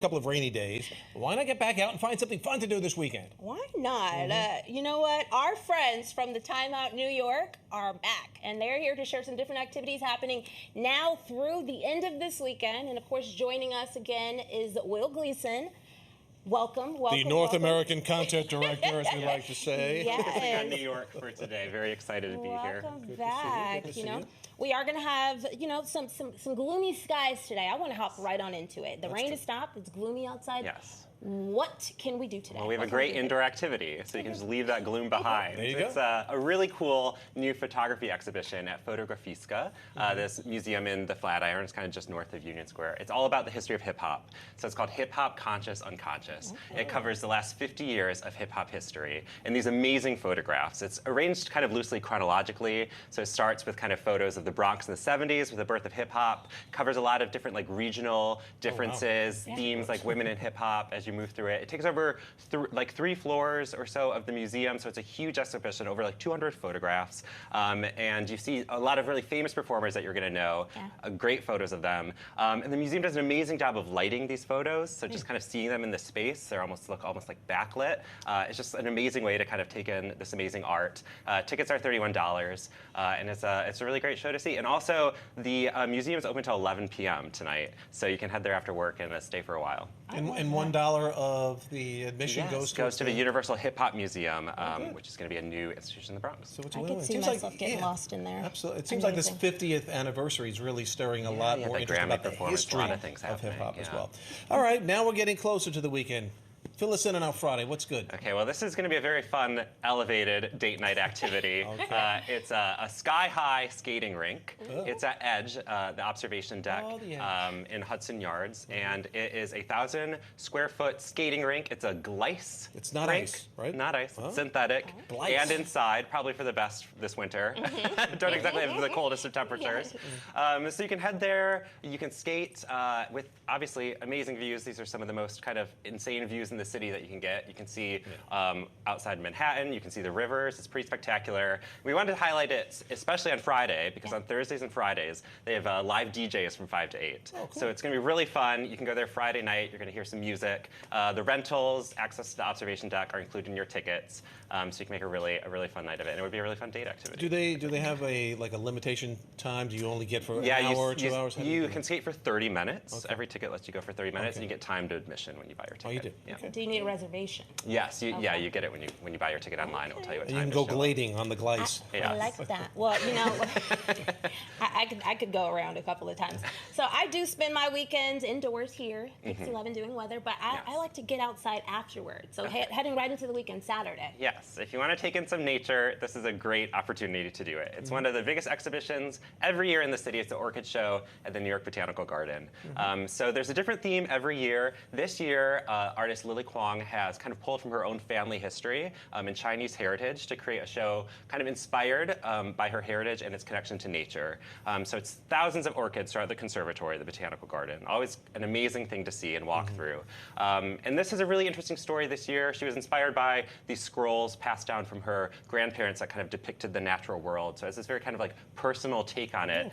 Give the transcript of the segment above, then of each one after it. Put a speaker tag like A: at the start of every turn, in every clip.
A: couple of rainy days. Why not get back out and find something fun to do this weekend?
B: Why not? You know what? Our friends from the Time Out New York are back, and they're here to share some different activities happening now through the end of this weekend. And of course, joining us again is Will Gleason. Welcome.
A: The North American content director, as we like to say.
B: Yes.
C: New York for today. Very excited to be here.
B: Welcome back. We are going to have, some gloomy skies today. I want to hop right on into it. The rain has stopped. It's gloomy outside.
C: Yes.
B: What can we do today?
C: Well, we have a great indoor activity, so you can just leave that gloom behind.
A: There you
C: It's
A: go.
C: a really cool new photography exhibition at Fotografiska, this museum in the Flatiron. It's kind of just north of Union Square. It's all about the history of hip-hop. So it's called Hip Hop Conscious Unconscious. It covers the last 50 years of hip-hop history and these amazing photographs. It's arranged kind of loosely chronologically, so it starts with kind of photos of the Bronx in the 70s with the birth of hip-hop, covers a lot of different regional differences, themes like women in hip-hop as you move through it. It takes over 3 floors or so of the museum, so it's a huge exhibition, over 200 photographs, and you see a lot of really famous performers that you're going to know, great photos of them. And the museum does an amazing job of lighting these photos, so just kind of seeing them in the space, they look almost like backlit. It's just an amazing way to kind of take in this amazing art. Tickets are $31, and it's a really great show to see. And also, the museum is open till 11 p.m. tonight, so you can head there after work and stay for a while.
A: And $1 of the admission goes
C: to the Universal Hip Hop Museum, which is going to be a new institution in the Bronx.
A: So it's
B: I could see myself getting lost in there.
A: Absolutely. It seems like this 50th anniversary is really stirring a lot more interest about the history of hip-hop as well. All right, now we're getting closer to the weekend. Fill us in on our Friday. What's good?
C: Okay, well, this is going to be a very fun, elevated date night activity. It's a sky-high skating rink. It's at Edge, the observation deck in Hudson Yards, and it is a 1,000-square-foot skating rink. It's a glice
A: It's not
C: rink.
A: ice, right?
C: Not ice. It's synthetic.
A: Glice.
C: And inside, probably for the best this winter. Don't exactly have the coldest of temperatures. So you can head there. You can skate with, obviously, amazing views. These are some of the most kind of insane views in the city that you can get. You can see outside Manhattan, you can see the rivers. It's pretty spectacular. We wanted to highlight it, especially on Friday, because on Thursdays and Fridays, they have live DJs from 5 to 8.
A: Cool.
C: So it's going to be really fun. You can go there Friday night. You're going to hear some music. The rentals, access to the observation deck are included in your tickets. So you can make a really fun night of it. And it would be a really fun date activity.
A: Do they have a limitation time? Do you only get for an hour or 2 hours?
C: You can skate for 30 minutes. Every ticket lets you go for 30 minutes, and you get timed admission when you buy your ticket.
A: Oh, you do?
C: Yeah.
A: Okay.
B: Do you need a reservation?
C: Yes, you get it when you buy your ticket online. It will tell you what time
A: And you can go glading on the glice.
B: I like that. Well, I could go around a couple of times. So I do spend my weekends indoors here, 6-11 doing weather, but I like to get outside afterwards. So heading right into the weekend Saturday.
C: Yes, if you want to take in some nature, this is a great opportunity to do it. It's one of the biggest exhibitions every year in the city. It's the Orchid Show at the New York Botanical Garden. So there's a different theme every year. This year, artist Lily Kwong has kind of pulled from her own family history and Chinese heritage to create a show kind of inspired by her heritage and its connection to nature. So it's thousands of orchids throughout the conservatory, the Botanical Garden. Always an amazing thing to see and walk through. And this is a really interesting story this year. She was inspired by these scrolls passed down from her grandparents that kind of depicted the natural world. So it's this very kind of personal take on it.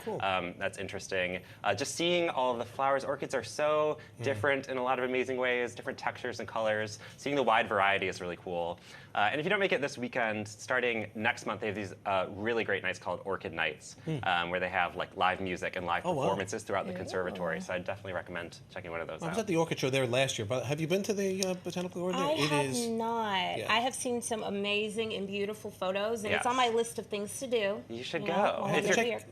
C: That's interesting. Just seeing all of the flowers. Orchids are so different in a lot of amazing ways, different textures and colors. Seeing the wide variety is really cool. And if you don't make it this weekend, starting next month, they have these really great nights called Orchid Nights, where they have live music and live performances throughout the conservatory. So I definitely recommend checking one of those out.
A: I was at the Orchid Show there last year, but have you been to the Botanical Garden?
B: I have not. Yeah. I have seen some amazing and beautiful photos, and it's on my list of things to do.
C: You should go.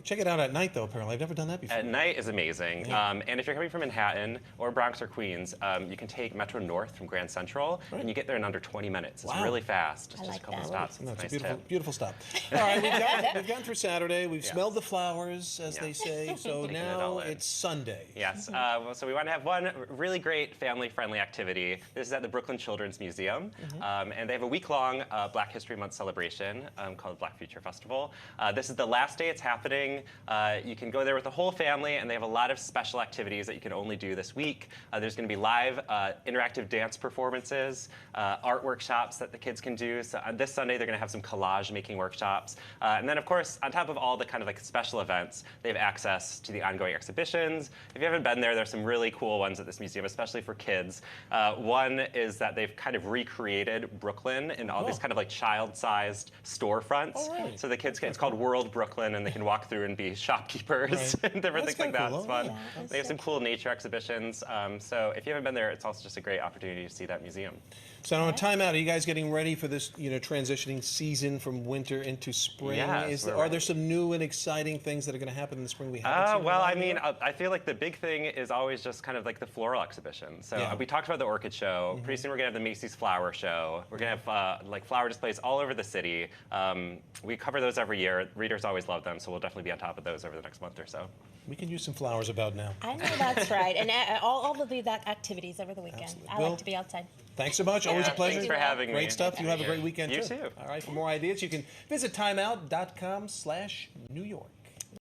A: Check it out at night, though, apparently. I've never done that before.
C: At night is amazing. And if you're coming from Manhattan or Bronx or Queens, you can take Metro North from Grand Central, and you get there in under 20 minutes. It's really fast. It's just a couple stops.
A: It's a beautiful stop. All right, we've gone through Saturday. We've smelled the flowers, as they say. So now it's Sunday.
C: Yes. So we want to have one really great family-friendly activity. This is at the Brooklyn Children's Museum, and they have a week-long Black History Month celebration called Black Future Festival. This is the last day it's happening. You can go there with the whole family, and they have a lot of special activities that you can only do this week. There's going to be live interactive dance performances, art workshops that the kids can do. So on this Sunday, they're going to have some collage making workshops. And then, of course, on top of all the kind of like special events, they have access to the ongoing exhibitions. If you haven't been there, there's some really cool ones at this museum, especially for kids. One is that they've kind of recreated Brooklyn in all these kind of like child-sized storefronts.
A: Right.
C: So the kids can, it's called World Brooklyn, and they can walk through and be shopkeepers and different things like that.
A: Cool.
C: It's fun.
B: Yeah,
C: They have some cool nature exhibitions. So if you haven't been there, it's also just a great opportunity to see that museum.
A: So on timeout, are you guys getting ready for this, transitioning season from winter into spring?
C: Yes,
A: Are there some new and exciting things that are going to happen in the spring we haven't seen?
C: Well, I mean, I feel like the big thing is always just kind of like the floral exhibition. So we talked about the orchid show. Pretty soon we're going to have the Macy's flower show. We're going to have like flower displays all over the city. We cover those every year. Readers always love them, so we'll definitely be on top of those over the next month or so.
A: We can use some flowers about now.
B: I know that's right. And all of the activities over the weekend.
A: Absolutely.
B: I
A: Bill?
B: like to be outside.
A: Thanks so much. Always a pleasure.
C: Thanks for having me.
A: Great stuff. You have a great weekend,
C: You
A: too.
C: too.
A: All right, for more ideas, you can visit timeout.com/New York.